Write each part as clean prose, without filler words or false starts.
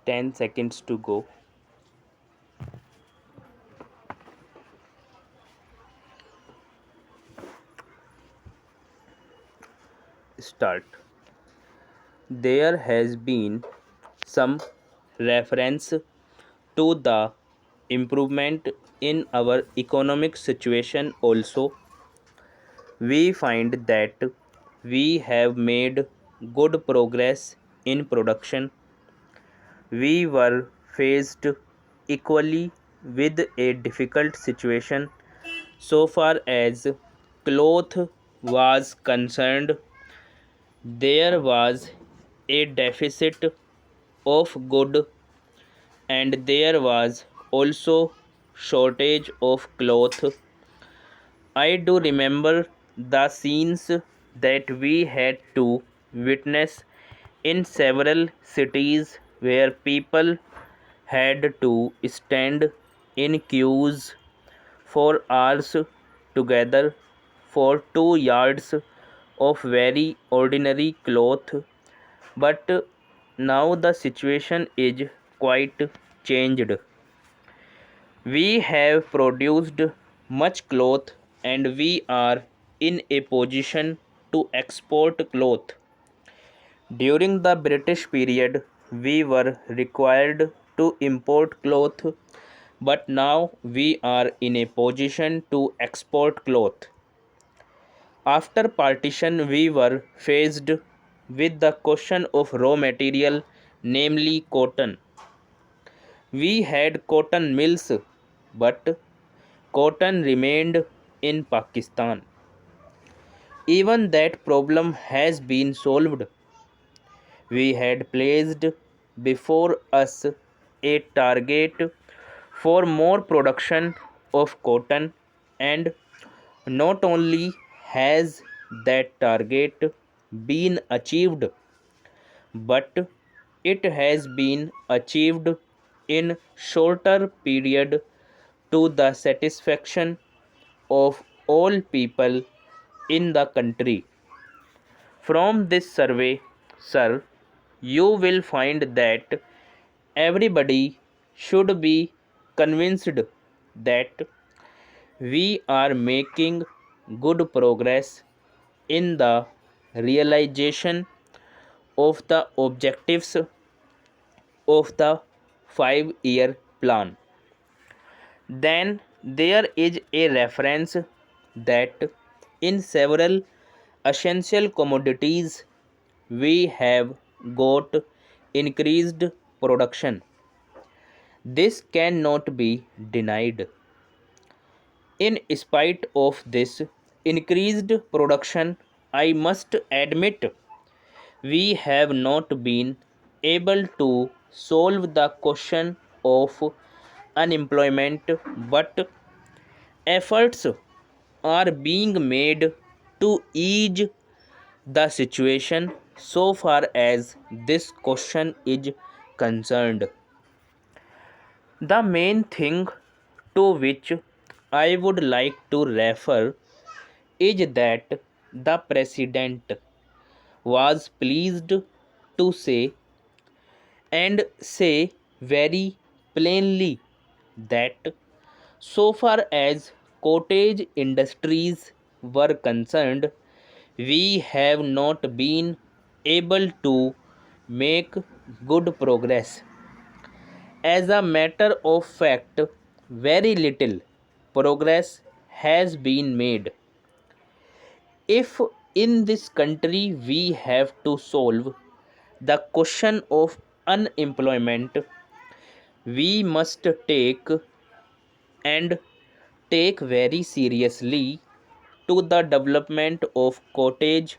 10 seconds to go. Start. There has been some reference to the improvement in our economic situation also. We find that we have made good progress in production. We were faced equally with a difficult situation so far as cloth was concerned. There was a deficit of good and there was also shortage of cloth. I do remember the scenes that we had to witness in several cities where people had to stand in queues for hours together for 2 yards of very ordinary cloth. But now the situation is quite changed. We have produced much cloth and we are in a position to export cloth. During the British period, we were required to import cloth, but now we are in a position to export cloth. After partition, we were faced with the question of raw material, namely cotton. We had cotton mills, but cotton remained in Pakistan. Even that problem has been solved. We had placed before us a target for more production of cotton, and not only has that target been achieved, but it has been achieved in shorter period to the satisfaction of all people in the country. From this survey, sir, you will find that everybody should be convinced that we are making good progress in the realization of the objectives of the 5-year plan. Then there is a reference that in several essential commodities we have got increased production. This cannot be denied. In spite of this increased production, I must admit we have not been able to solve the question of unemployment, but efforts are being made to ease the situation so far as this question is concerned. The main thing to which I would like to refer is that the President was pleased to say and say very plainly that so far as cottage industries were concerned, we have not been able to make good progress. As a matter of fact, very little progress has been made. If in this country we have to solve the question of unemployment, we must and take very seriously to the development of cottage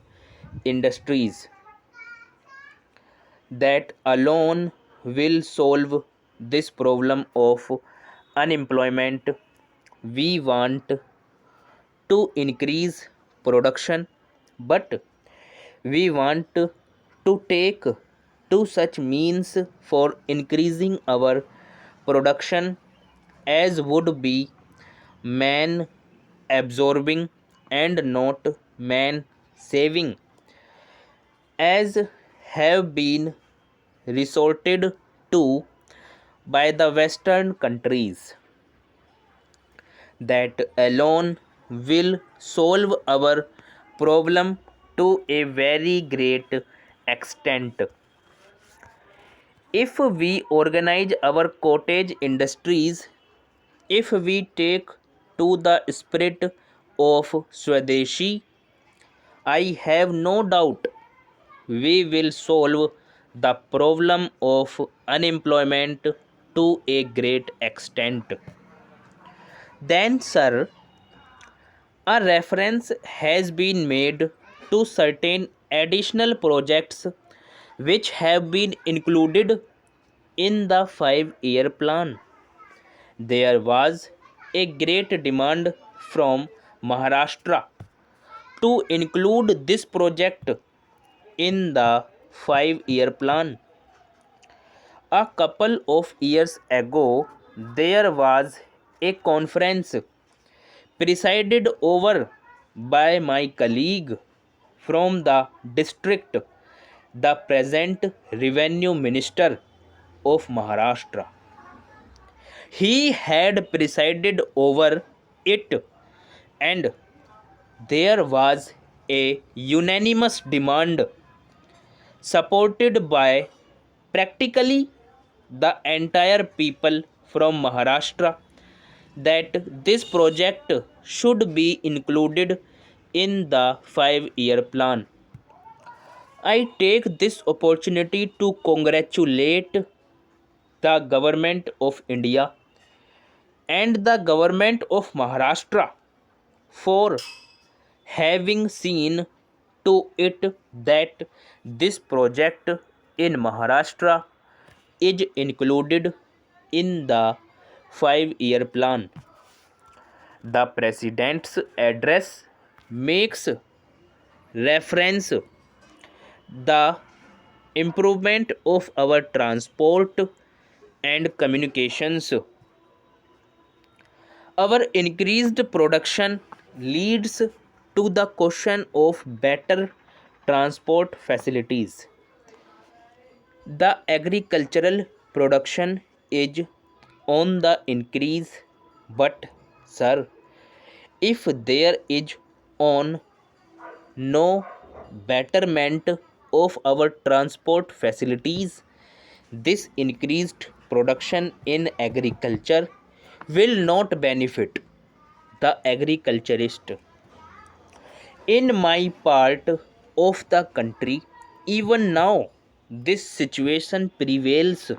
industries. That alone will solve this problem of unemployment. We want to increase production, but we want to take to such means for increasing our production as would be man absorbing and not man saving, as have been resorted to by the Western countries that alone will solve our problem to a very great extent. If we organize our cottage industries, if we take to the spirit of Swadeshi, I have no doubt we will solve the problem of unemployment to a great extent. Then, sir, a reference has been made to certain additional projects which have been included in the 5-year plan. There was a great demand from Maharashtra to include this project in the 5-year plan. A couple of years ago, there was a conference presided over by my colleague from the district, the present revenue minister of Maharashtra. He had presided over it, and there was a unanimous demand supported by practically the entire people from Maharashtra that this project should be included in the 5-year plan. I take this opportunity to congratulate the government of India and the government of Maharashtra for having seen to it that this project in Maharashtra is included in the 5-year plan. The president's address makes reference the improvement of our transport and communications. Our increased production leads to the question of better transport facilities. The agricultural production is on the increase, but sir, if there is on no betterment of our transport facilities, this increased production in agriculture will not benefit the agriculturist. In my part of the country, even now, this situation prevails.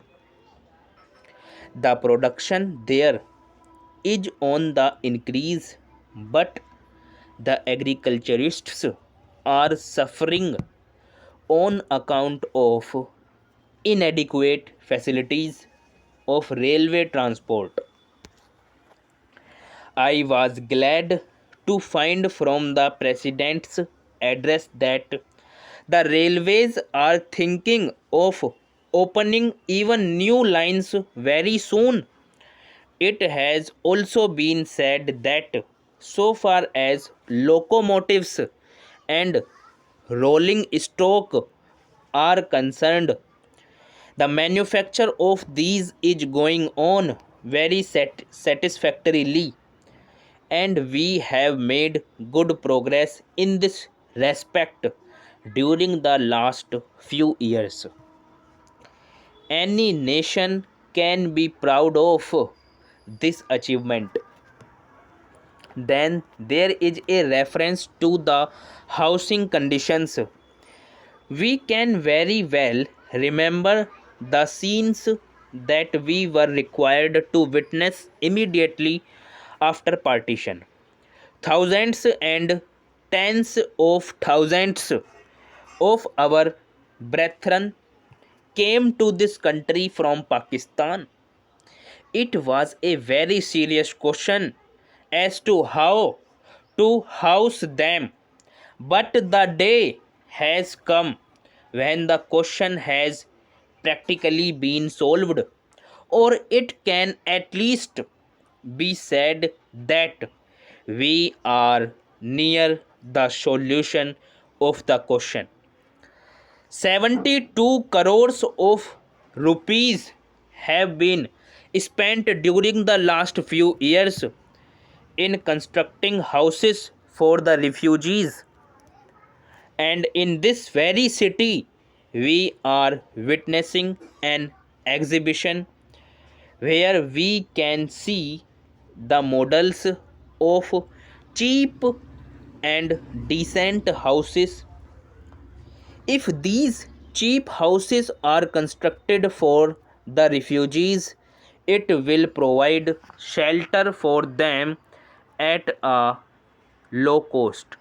The production there is on the increase, but the agriculturists are suffering on account of inadequate facilities of railway transport. I was glad to find from the president's address that the railways are thinking of opening even new lines very soon. It has also been said that so far as locomotives and rolling stock are concerned, the manufacture of these is going on very satisfactorily, and we have made good progress in this respect during the last few years. Any nation can be proud of this achievement. Then there is a reference to the housing conditions. We can very well remember the scenes that we were required to witness immediately after partition. Thousands and tens of thousands of our brethren came to this country from Pakistan. It was a very serious question as to how to house them, but the day has come when the question has practically been solved, or it can at least be said that we are near the solution of the question. 72 crores of rupees have been spent during the last few years in constructing houses for the refugees. And in this very city, we are witnessing an exhibition where we can see the models of cheap and decent houses. If these cheap houses are constructed for the refugees, it will provide shelter for them at a low cost.